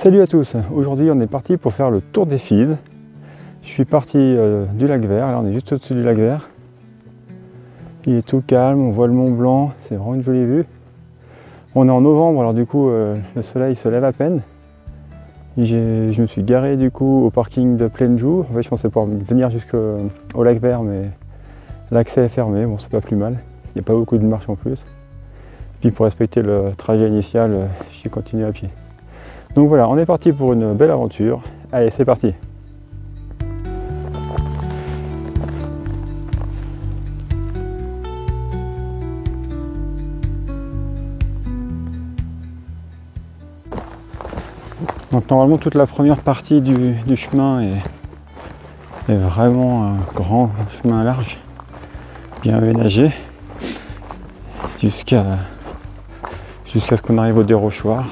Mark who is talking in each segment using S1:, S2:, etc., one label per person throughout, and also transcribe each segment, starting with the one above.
S1: Salut à tous, aujourd'hui on est parti pour faire le tour des Fises. Je suis parti du lac Vert, là on est juste au-dessus du lac Vert. Il est tout calme, on voit le Mont Blanc, c'est vraiment une jolie vue. On est en novembre, alors du coup le soleil se lève à peine. Je me suis garé du coup au parking de Plaine-Joux. En fait je pensais pouvoir venir jusqu'au lac Vert, mais l'accès est fermé, bon c'est pas plus mal. Il n'y a pas beaucoup de marche en plus. Puis pour respecter le trajet initial, j'ai continué à pied. Donc voilà, on est parti pour une belle aventure. Allez, c'est parti! Donc normalement toute la première partie du chemin est vraiment un grand chemin large, bien aménagé, jusqu'à ce qu'on arrive au dérochoir.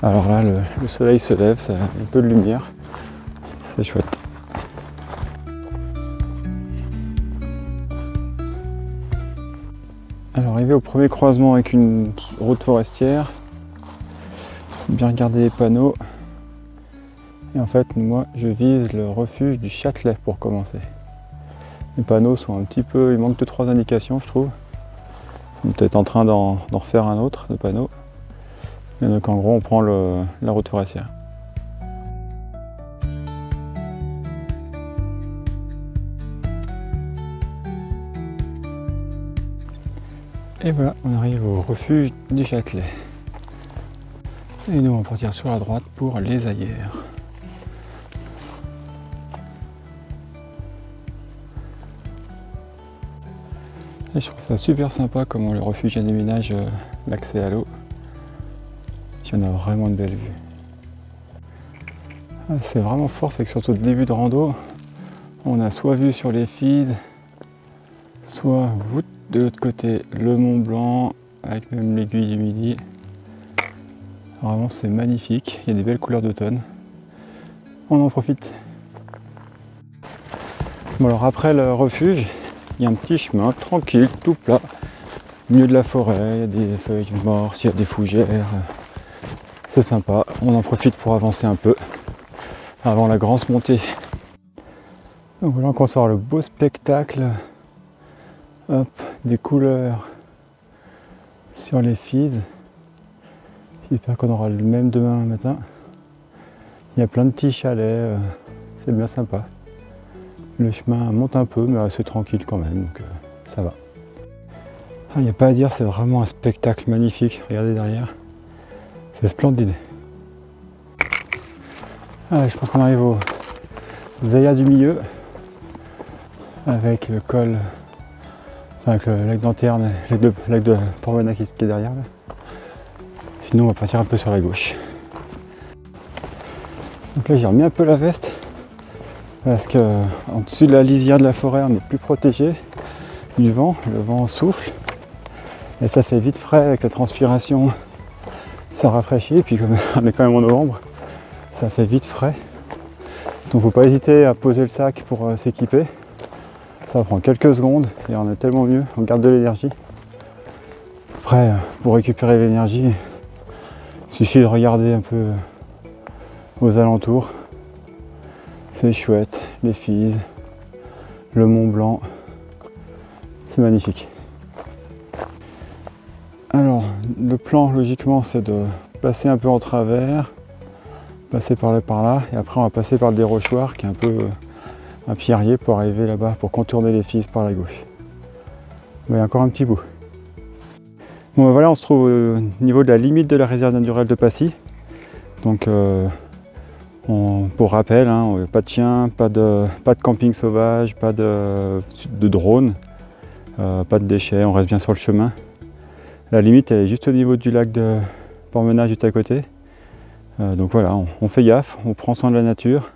S1: Alors là, le soleil se lève, ça a un peu de lumière, c'est chouette. Alors arrivé au premier croisement avec une route forestière, bien regarder les panneaux. Et en fait, moi, je vise le refuge du Châtelet pour commencer. Les panneaux sont un petit peu, il manque 2-3 indications, je trouve. Ils sont peut-être en train d'en refaire un autre de panneau. Et donc en gros on prend la route forestière. Et voilà, on arrive au refuge du Châtelet. Et nous on va partir sur la droite pour les Aillères. Et je trouve ça super sympa comment le refuge aménage l'accès à l'eau. On a vraiment une belle vue. C'est vraiment fort, c'est que surtout le début de rando, on a soit vue sur les Fises, soit de l'autre côté le Mont Blanc, avec même l'aiguille du Midi. Vraiment c'est magnifique, il y a des belles couleurs d'automne. On en profite. Bon alors après le refuge, il y a un petit chemin tranquille, tout plat, au milieu de la forêt, il y a des feuilles mortes, il y a des fougères. C'est sympa, on en profite pour avancer un peu avant la grande montée. Donc voilà, on commence à voir le beau spectacle. Hop, des couleurs sur les Fises. J'espère qu'on aura le même demain matin. Il y a plein de petits chalets, c'est bien sympa. Le chemin monte un peu, mais c'est tranquille quand même, donc ça va. Il n'y a pas à dire, c'est vraiment un spectacle magnifique. Regardez derrière. C'est splendide. Je pense qu'on arrive aux Aillères du Milieu avec le col, avec le lac d'Anterne, le lac de Port-Venat qui est derrière là. Sinon on va partir un peu sur la gauche. Donc là j'ai remis un peu la veste parce que en dessus de la lisière de la forêt on est plus protégé du vent, le vent souffle et ça fait vite frais avec la transpiration. Ça rafraîchit et puis comme on est quand même en novembre, ça fait vite frais. Donc faut pas hésiter à poser le sac pour s'équiper. Ça prend quelques secondes et on est tellement mieux, on garde de l'énergie. Après, pour récupérer l'énergie, il suffit de regarder un peu aux alentours. C'est chouette, les Fises, le Mont Blanc, c'est magnifique. Alors, le plan, logiquement, c'est de passer un peu en travers, passer par là, et après on va passer par le dérochoir, qui est un peu un pierrier pour arriver là-bas, pour contourner les Fises par la gauche. Mais il y a encore un petit bout. Bon, ben voilà, on se trouve au niveau de la limite de la réserve naturelle de Passy. Donc, pour rappel, hein, pas de chiens, pas de camping sauvage, pas de drone, pas de déchets, on reste bien sur le chemin. La limite elle est juste au niveau du lac de Port-Venat juste à côté. Donc voilà, on fait gaffe, on prend soin de la nature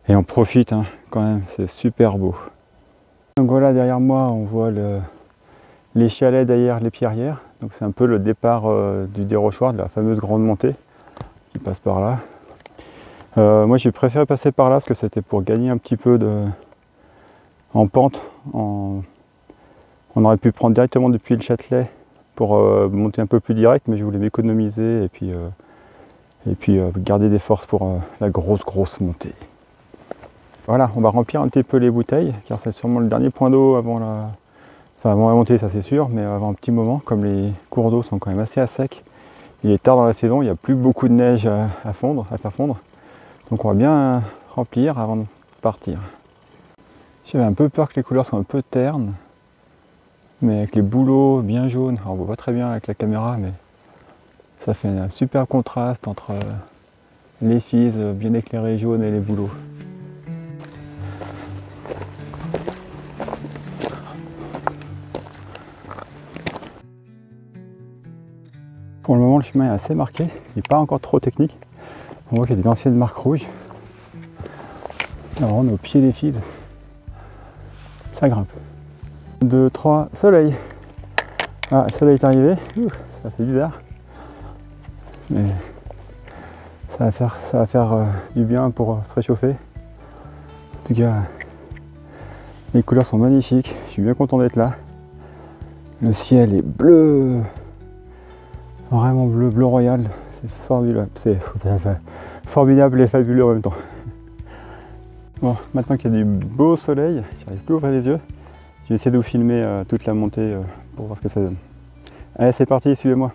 S1: et on profite quand même, c'est super beau. Donc voilà, derrière moi on voit les chalets derrière les pierrières. Donc c'est un peu le départ du dérochoir, de la fameuse grande montée qui passe par là. Moi j'ai préféré passer par là parce que c'était pour gagner un petit peu en pente. On aurait pu prendre directement depuis le Châtelet pour monter un peu plus direct, mais je voulais m'économiser et puis Et puis garder des forces pour la grosse montée. Voilà, on va remplir un petit peu les bouteilles, car c'est sûrement le dernier point d'eau avant la... Enfin avant la montée, ça c'est sûr, mais avant un petit moment, comme les cours d'eau sont quand même assez à sec. Il est tard dans la saison, il n'y a plus beaucoup de neige à fondre, à faire fondre. Donc on va bien remplir avant de partir. J'avais un peu peur que les couleurs soient un peu ternes, mais avec les bouleaux bien jaunes, alors on voit pas très bien avec la caméra, mais ça fait un super contraste entre les fises bien éclairées jaunes et les bouleaux. Pour le moment, le chemin est assez marqué, il n'est pas encore trop technique. On voit qu'il y a des anciennes marques rouges. Alors on est au pied des fises. Ça grimpe. 2, 3, soleil. Ah, le soleil est arrivé. Ouh, ça fait bizarre. Mais ça va faire du bien pour se réchauffer. En tout cas, les couleurs sont magnifiques. Je suis bien content d'être là. Le ciel est bleu. Vraiment bleu, bleu royal. C'est formidable. C'est formidable et fabuleux en même temps. Bon, maintenant qu'il y a du beau soleil, j'arrive plus à ouvrir les yeux. Je vais essayer de vous filmer toute la montée pour voir ce que ça donne. Allez, c'est parti, suivez-moi.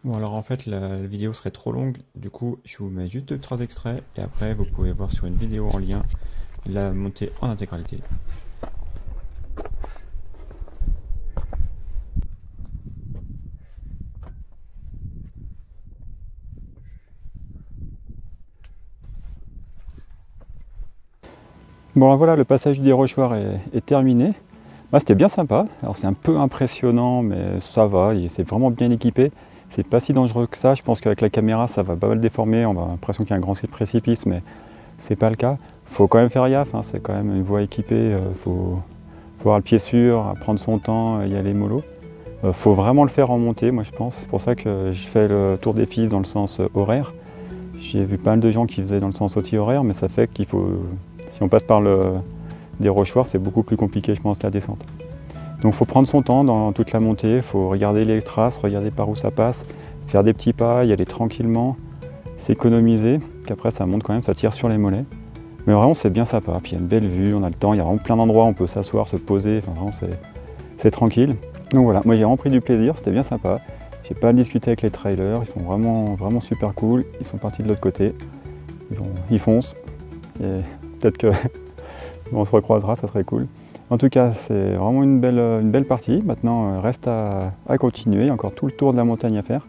S1: Bon, alors en fait, la vidéo serait trop longue. Du coup, je vous mets juste 2-3 extraits. Et après, vous pouvez voir sur une vidéo en lien la montée en intégralité. Bon, alors voilà, le passage du dérochoir est terminé. Bah, c'était bien sympa. Alors c'est un peu impressionnant, mais ça va, c'est vraiment bien équipé. C'est pas si dangereux que ça. Je pense qu'avec la caméra, ça va pas mal déformer. On a l'impression qu'il y a un grand précipice, mais c'est pas le cas. Faut quand même faire gaffe, hein. C'est quand même une voie équipée. Faut avoir le pied sûr, prendre son temps, y aller mollo. Faut vraiment le faire en montée, moi je pense. C'est pour ça que je fais le tour des Fises dans le sens horaire. J'ai vu pas mal de gens qui faisaient dans le sens anti-horaire, mais ça fait qu'il faut... Si on passe par le dérochoir, c'est beaucoup plus compliqué, je pense, la descente. Donc il faut prendre son temps dans toute la montée, il faut regarder les traces, regarder par où ça passe, faire des petits pas, y aller tranquillement, s'économiser, qu'après ça monte quand même, ça tire sur les mollets. Mais vraiment c'est bien sympa, puis il y a une belle vue, on a le temps, il y a vraiment plein d'endroits où on peut s'asseoir, se poser, enfin vraiment c'est tranquille. Donc voilà, moi j'ai vraiment pris du plaisir, c'était bien sympa. J'ai pas discuté avec les trailers, ils sont vraiment super cool, ils sont partis de l'autre côté, ils foncent. Et peut-être qu'on se recroisera, ça serait cool. En tout cas, c'est vraiment une belle partie. Maintenant, reste à continuer. Il y a encore tout le tour de la montagne à faire.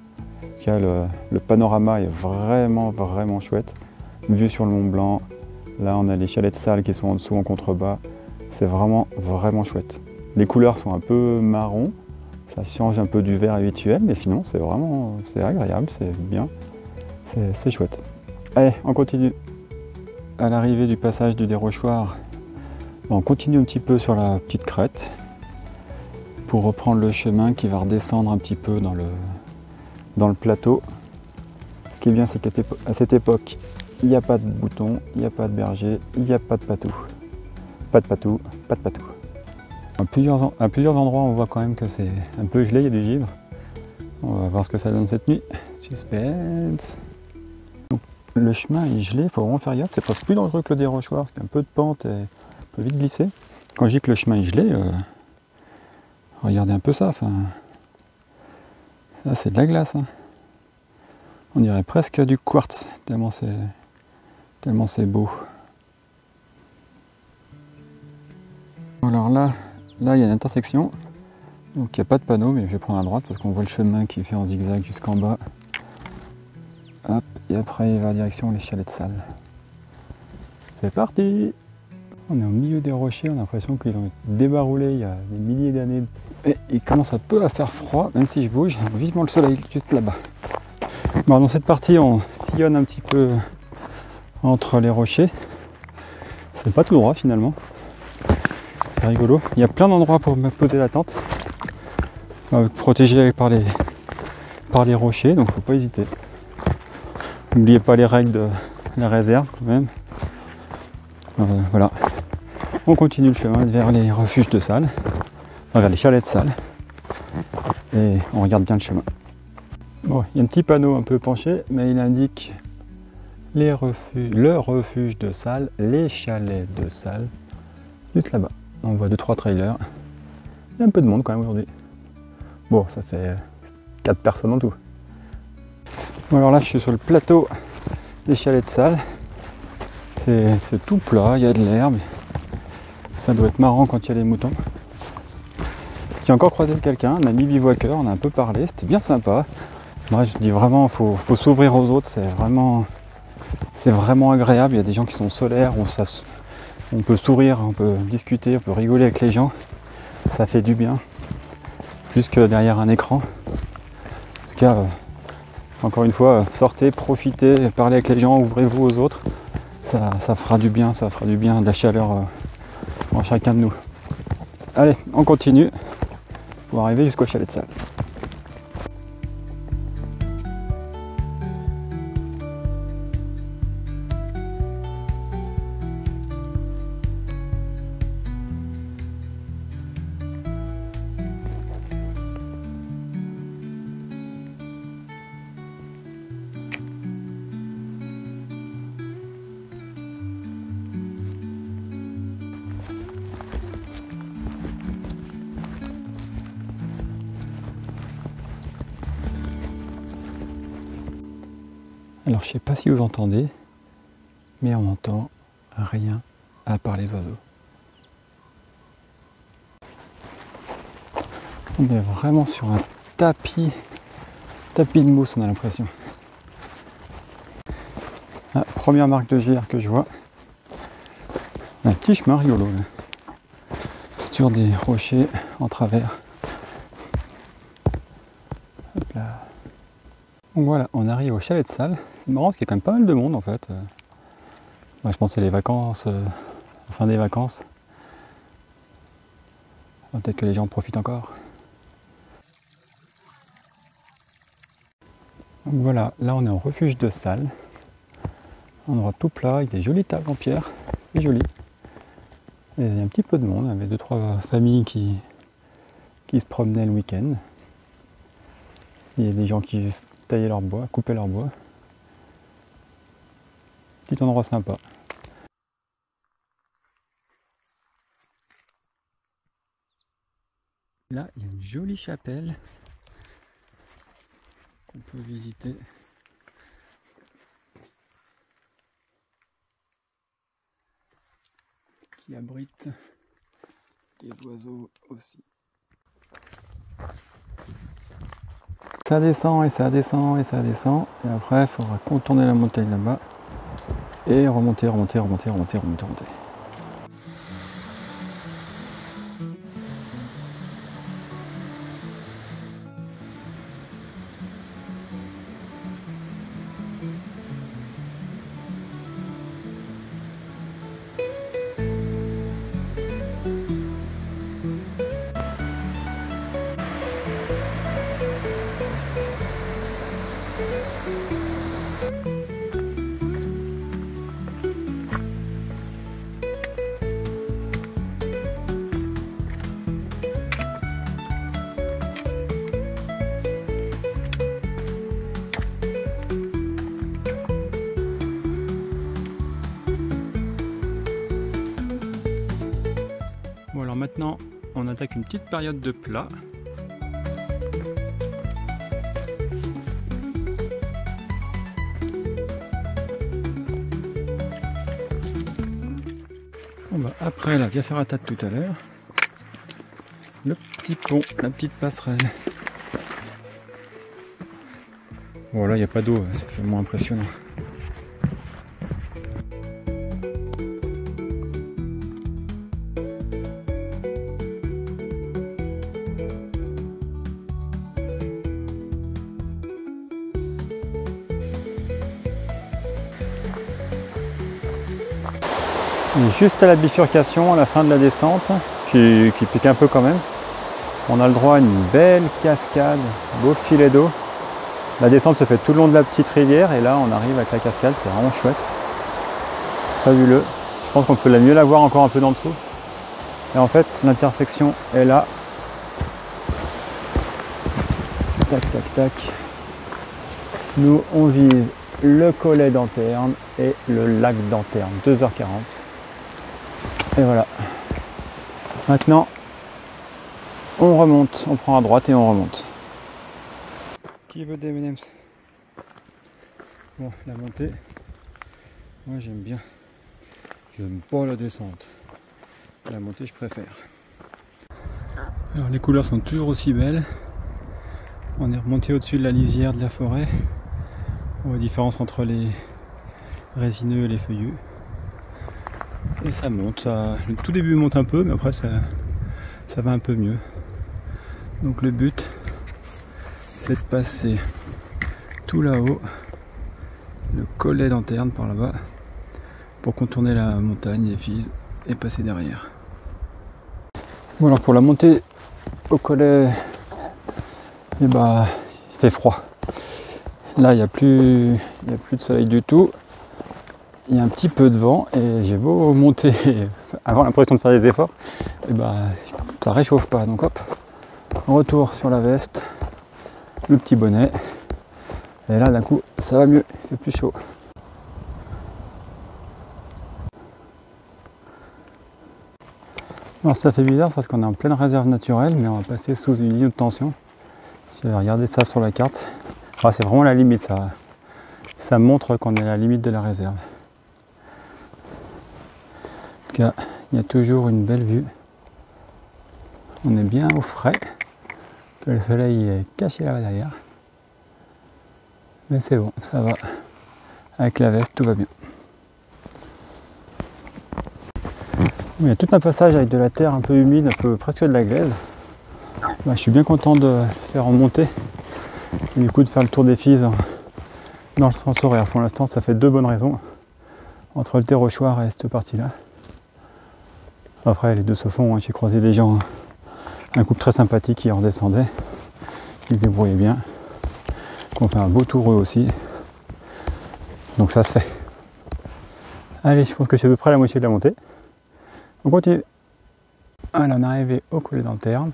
S1: Le panorama est vraiment chouette. Vue sur le Mont Blanc. Là, on a les chalets de Salles qui sont en dessous en contrebas. C'est vraiment chouette. Les couleurs sont un peu marron. Ça change un peu du vert habituel, mais sinon, c'est agréable, c'est bien. C'est chouette. Allez, on continue. À l'arrivée du passage du dérochoir, on continue un petit peu sur la petite crête pour reprendre le chemin qui va redescendre un petit peu dans le plateau. Ce qui est bien, c'est qu'à cette époque, il n'y a pas de bouton, il n'y a pas de berger, il n'y a pas de patou. Pas de patou, pas de patou. À plusieurs endroits, on voit quand même que c'est un peu gelé, il y a du givre. On va voir ce que ça donne cette nuit. Suspense. Le chemin est gelé, il faut vraiment faire gaffe, c'est presque plus dangereux que le dérochoir, parce qu'il y a un peu de pente et on peut vite glisser. Quand je dis que le chemin est gelé, regardez un peu ça, là c'est de la glace. Hein. On dirait presque du quartz, tellement c'est beau. Alors là il y a une intersection, donc il n'y a pas de panneau, mais je vais prendre à droite parce qu'on voit le chemin qui fait en zigzag jusqu'en bas. Hop, et après il va en direction les chalets de Salles. C'est parti! On est au milieu des rochers, on a l'impression qu'ils ont été débaroulés il y a des milliers d'années. Et il commence un peu à faire froid, même si je bouge, vivement le soleil juste là-bas. Bon, dans cette partie, on sillonne un petit peu entre les rochers. C'est pas tout droit finalement. C'est rigolo. Il y a plein d'endroits pour me poser la tente. Protégé par les rochers, donc faut pas hésiter. N'oubliez pas les règles de la réserve quand même. Voilà. On continue le chemin vers les refuges de Salles, vers les chalets de Salles. Et on regarde bien le chemin. Bon, il y a un petit panneau un peu penché, mais il indique le refuge de Salles, les chalets de Salles, juste là-bas. On voit 2-3 trailers. Il y a un peu de monde quand même aujourd'hui. Bon, ça fait 4 personnes en tout. Bon, alors là, je suis sur le plateau des chalets de Salles. C'est tout plat, il y a de l'herbe. Ça doit être marrant quand il y a les moutons. J'ai encore croisé quelqu'un, un ami bivouaqueur, on a un peu parlé, c'était bien sympa. Moi je dis vraiment, faut s'ouvrir aux autres, c'est vraiment agréable. Il y a des gens qui sont solaires, on peut sourire, on peut discuter, on peut rigoler avec les gens. Ça fait du bien, plus que derrière un écran. En tout cas, encore une fois, sortez, profitez, parlez avec les gens, ouvrez-vous aux autres. Ça fera du bien, ça fera du bien, de la chaleur en chacun de nous. Allez, on continue pour arriver jusqu'au chalet de Salles. Alors je sais pas si vous entendez, mais on n'entend rien à part les oiseaux. On est vraiment sur un tapis de mousse, on a l'impression. Ah, première marque de GR que je vois. Un petit chemin rigolo là. Sur des rochers en travers. Hop là. Donc voilà, on arrive au chalet de Salles. C'est marrant parce qu'il y a quand même pas mal de monde en fait. Moi, je pense que c'est les vacances, la fin des vacances. Peut-être que les gens profitent encore. Donc voilà, là on est au refuge de Salles. Un endroit tout plat avec des jolies tables en pierre. C'est joli. Et il y a un petit peu de monde, il y avait 2-3 familles qui se promenaient le week-end. Il y a des gens qui taillaient leur bois, coupaient leur bois. Petit endroit sympa. Là, il y a une jolie chapelle qu'on peut visiter. Qui abrite des oiseaux aussi. Ça descend et ça descend et ça descend. Et après, il faudra contourner la montagne là-bas. Et remonter. Bon alors maintenant on attaque une petite période de plat. Bon bah après la via ferrata de tout à l'heure, le petit pont, la petite passerelle. Bon là il n'y a pas d'eau, ça fait moins impressionnant. Juste à la bifurcation, à la fin de la descente, qui pique un peu quand même, on a le droit à une belle cascade, beau filet d'eau. La descente se fait tout le long de la petite rivière et là on arrive avec la cascade, c'est vraiment chouette. Fabuleux. Je pense qu'on peut mieux la voir encore un peu dans le dessous. Et en fait l'intersection est là. Tac tac tac. Nous, on vise le collet d'Anterne et le lac d'Anterne, 2h40. Et voilà. Maintenant, on remonte, on prend à droite et on remonte. Qui veut des M&M's? Bon, la montée, moi j'aime bien. J'aime pas la descente. La montée, je préfère. Alors les couleurs sont toujours aussi belles. On est remonté au-dessus de la lisière de la forêt. On voit la différence entre les résineux et les feuillus. Et ça monte. Le tout début monte un peu, mais après ça va un peu mieux. Donc le but, c'est de passer tout là-haut, le collet d'Anterne par là-bas, pour contourner la montagne, les Fises, et passer derrière. Bon, alors pour la montée au collet, eh ben, il fait froid. Là, il n'y a plus de soleil du tout. Il y a un petit peu de vent et j'ai beau monter, avoir l'impression de faire des efforts, et ben, ça réchauffe pas. Donc hop, retour sur la veste, le petit bonnet. Et là, d'un coup, ça va mieux, il fait plus chaud. Alors ça fait bizarre parce qu'on est en pleine réserve naturelle, mais on va passer sous une ligne de tension. J'avais regardé ça sur la carte. Enfin, c'est vraiment la limite, ça montre qu'on est à la limite de la réserve. En tout cas, il y a toujours une belle vue. On est bien au frais, que le soleil est caché là-bas derrière. Mais c'est bon, ça va. Avec la veste, tout va bien. Il y a tout un passage avec de la terre un peu humide, un peu presque de la glaise. Bah, je suis bien content de faire en montée. Et du coup de faire le tour des Fises dans le sens horaire. Pour l'instant, ça fait deux bonnes raisons. Entre le Terrochoir et cette partie-là. Après, les deux se font. J'ai croisé des gens, un couple très sympathique qui redescendait. Ils se débrouillaient bien. On fait un beau tour eux aussi. Donc ça se fait. Allez, je pense que je suis à peu près à la moitié de la montée. On continue. Voilà, on est arrivé au collet d'Anterne.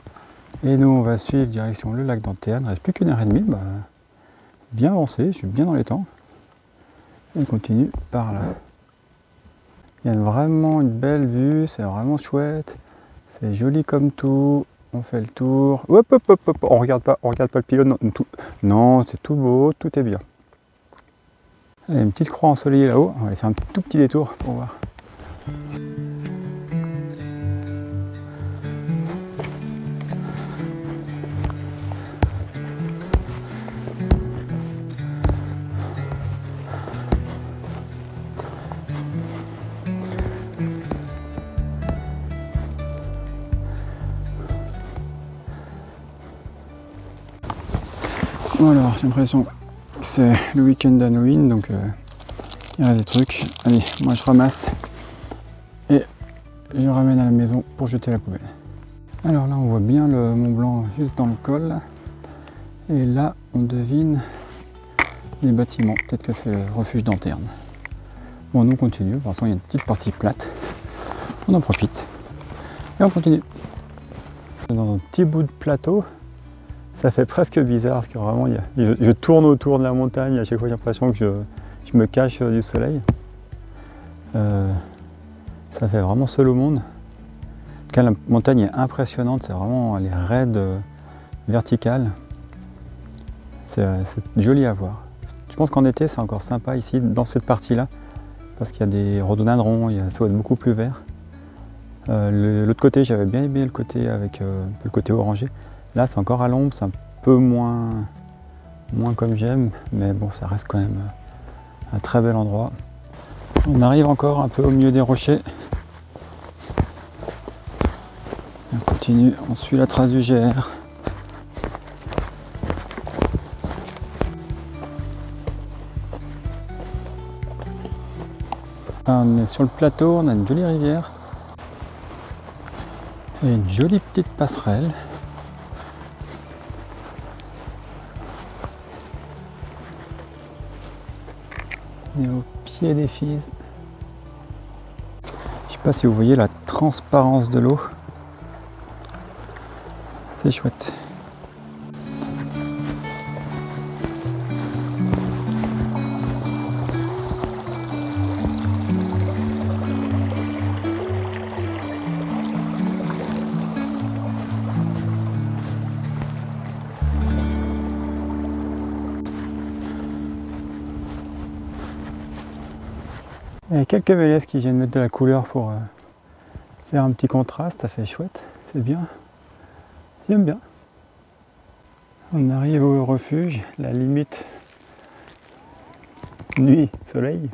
S1: Et nous, on va suivre direction le lac d'Anterne. Il ne reste plus qu'une heure et demie. Bah, bien avancé, je suis bien dans les temps. Et on continue par là. Il y a vraiment une belle vue, c'est vraiment chouette. C'est joli comme tout. On fait le tour. Hop, hop, hop, hop. On regarde pas le pilote. Non, non, c'est tout beau, tout est bien. Allez, une petite croix ensoleillée là-haut. On va aller faire un tout petit détour pour voir. Alors, j'ai l'impression que c'est le week-end d'Halloween, donc il y a des trucs. Allez, moi je ramasse et je ramène à la maison pour jeter la poubelle. Alors là, on voit bien le Mont Blanc juste dans le col. Et là, on devine les bâtiments. Peut-être que c'est le refuge d'Anterne. Bon, nous on continue. Pour l'instant, il y a une petite partie plate. On en profite. Et on continue. Dans un petit bout de plateau. Ça fait presque bizarre parce que vraiment je tourne autour de la montagne, à chaque fois j'ai l'impression que je me cache du soleil. Ça fait vraiment seul au monde. En tout cas, la montagne est impressionnante, c'est vraiment, elle est raide, verticale. C'est joli à voir. Je pense qu'en été c'est encore sympa ici, dans cette partie-là, parce qu'il y a des rhododendrons, ça va être beaucoup plus vert. L'autre côté, j'avais bien aimé le côté avec le côté orangé. Là, c'est encore à l'ombre, c'est un peu moins comme j'aime, mais bon, ça reste quand même un très bel endroit. On arrive encore un peu au milieu des rochers. On continue, on suit la trace du GR. On est sur le plateau, on a une jolie rivière et une jolie petite passerelle. On est au pied des Fises. Je sais pas si vous voyez la transparence de l'eau. C'est chouette. Il y a quelques mélèzes qui viennent mettre de la couleur pour faire un petit contraste, ça fait chouette, c'est bien. J'aime bien. On arrive au refuge, la limite nuit, soleil.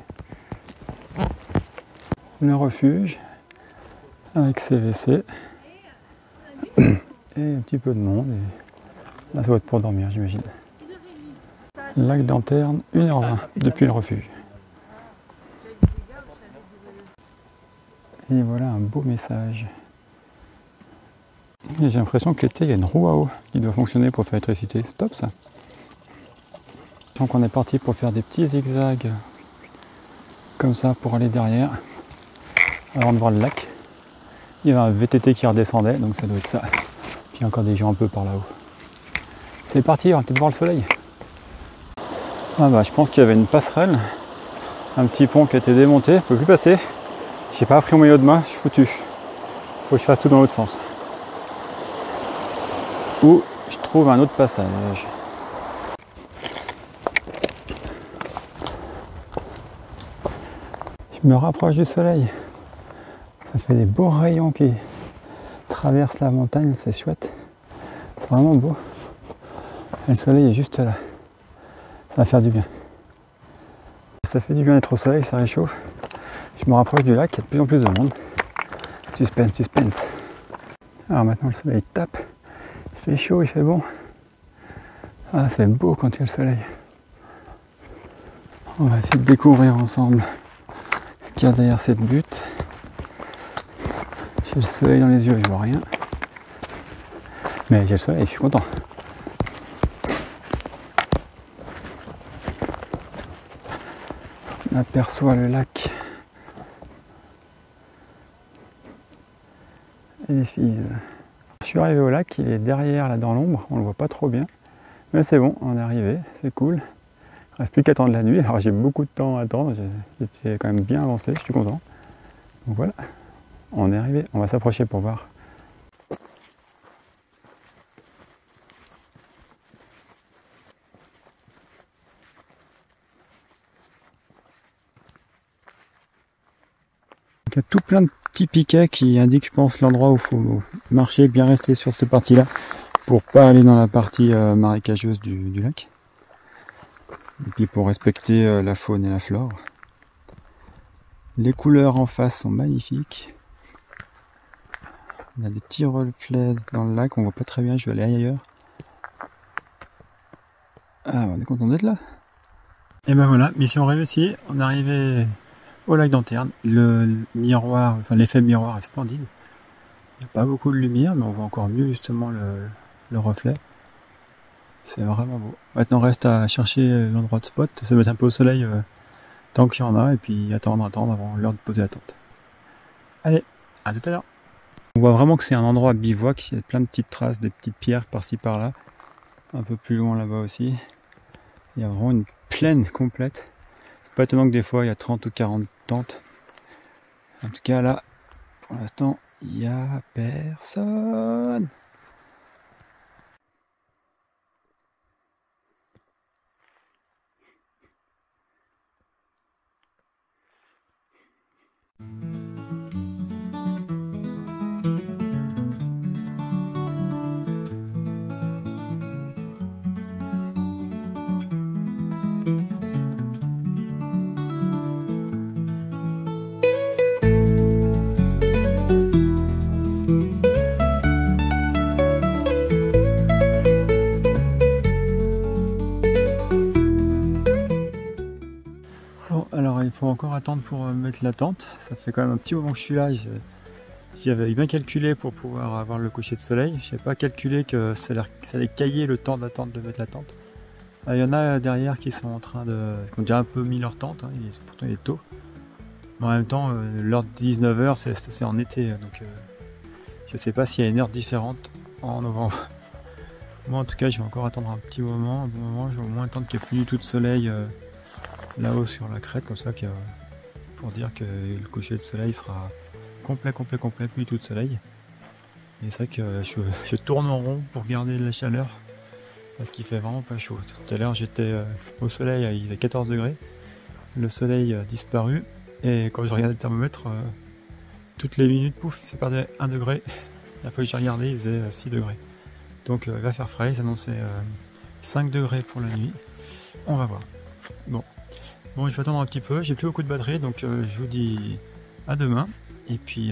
S1: Le refuge avec ses WC et un petit peu de monde. Et là, ça va être pour dormir, j'imagine. Lac d'Anterne, 1h20 depuis le refuge. Et voilà un beau message. J'ai l'impression que l'été, il y a une roue à eau qui doit fonctionner pour faire l'électricité. C'est top ça. Donc on est parti pour faire des petits zigzags comme ça pour aller derrière avant de voir le lac. Il y avait un VTT qui redescendait, donc ça doit être ça. Puis encore des gens un peu par là-haut. C'est parti, on va peut-être voir le soleil. Ah bah je pense qu'il y avait une passerelle, un petit pont qui a été démonté, je ne peux plus passer. J'ai pas pris mon maillot de bain, je suis foutu. Faut que je fasse tout dans l'autre sens. Ou je trouve un autre passage. Je me rapproche du soleil. Ça fait des beaux rayons qui traversent la montagne, c'est chouette. C'est vraiment beau. Et le soleil est juste là. Ça va faire du bien. Ça fait du bien d'être au soleil, ça réchauffe. Je me rapproche du lac, il y a de plus en plus de monde. Suspense, suspense. Alors maintenant le soleil tape. Il fait chaud, il fait bon. Ah, c'est beau quand il y a le soleil. On va essayer de découvrir ensemble ce qu'il y a derrière cette butte. J'ai le soleil dans les yeux, je vois rien. Mais j'ai le soleil, je suis content. On aperçoit le lac et les filles. Je suis arrivé au lac, il est derrière là dans l'ombre, on le voit pas trop bien. Mais c'est bon, on est arrivé, c'est cool. Il ne reste plus qu'à attendre la nuit, alors j'ai beaucoup de temps à attendre, j'ai quand même bien avancé, je suis content. Donc voilà, on est arrivé, on va s'approcher pour voir. Il y a tout plein de petits piquets qui indiquent, je pense, l'endroit où il faut marcher, bien rester sur cette partie-là pour pas aller dans la partie marécageuse du lac. Et puis pour respecter la faune et la flore. Les couleurs en face sont magnifiques. Il y a des petits reflets dans le lac, on voit pas très bien, je vais aller ailleurs. Ah, on est content d'être là. Et ben voilà, mission réussie, on est arrivé au lac d'Anterne. Le miroir, enfin l'effet miroir est splendide. Il n'y a pas beaucoup de lumière, mais on voit encore mieux justement le reflet. C'est vraiment beau. Maintenant reste à chercher l'endroit de spot, se mettre un peu au soleil tant qu'il y en a, et puis attendre avant l'heure de poser la tente. Allez, à tout à l'heure. On voit vraiment que c'est un endroit bivouac, il y a plein de petites traces, des petites pierres par-ci par-là. Un peu plus loin là-bas aussi. Il y a vraiment une plaine complète. C'est pas étonnant que des fois il y a 30 ou 40 tentes. En tout cas là, pour l'instant, il n'y a personne. Alors il faut encore attendre pour mettre la tente, ça fait quand même un petit moment que je suis là, j'avais bien calculé pour pouvoir avoir le coucher de soleil, je n'avais pas calculé que ça allait cailler le temps d'attente de mettre la tente. Il y en a derrière qui sont en train qui ont déjà un peu mis leur tente, hein, pourtant il est tôt, mais en même temps l'heure de 19h c'est en été, donc je sais pas s'il y a une heure différente en novembre. Moi en tout cas je vais encore attendre un petit moment, un bon moment, je vais au moins attendre qu'il n'y ait plus du tout de soleil là-haut sur la crête, comme ça pour dire que le coucher de soleil sera complet, plus du tout de soleil. Et c'est vrai que je tourne en rond pour garder de la chaleur parce qu'il fait vraiment pas chaud. Tout à l'heure j'étais au soleil, il faisait 14 degrés, le soleil a disparu Et quand je regardais le thermomètre, toutes les minutes, pouf, ça perdait 1 degré. La fois que j'ai regardé, il faisait 6 degrés. Donc il va faire frais, ils annonçaient 5 degrés pour la nuit. On va voir. Bon, je vais attendre un petit peu, j'ai plus beaucoup de batterie, donc je vous dis à demain. Et puis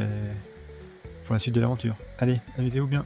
S1: pour la suite de l'aventure. Allez, amusez-vous bien.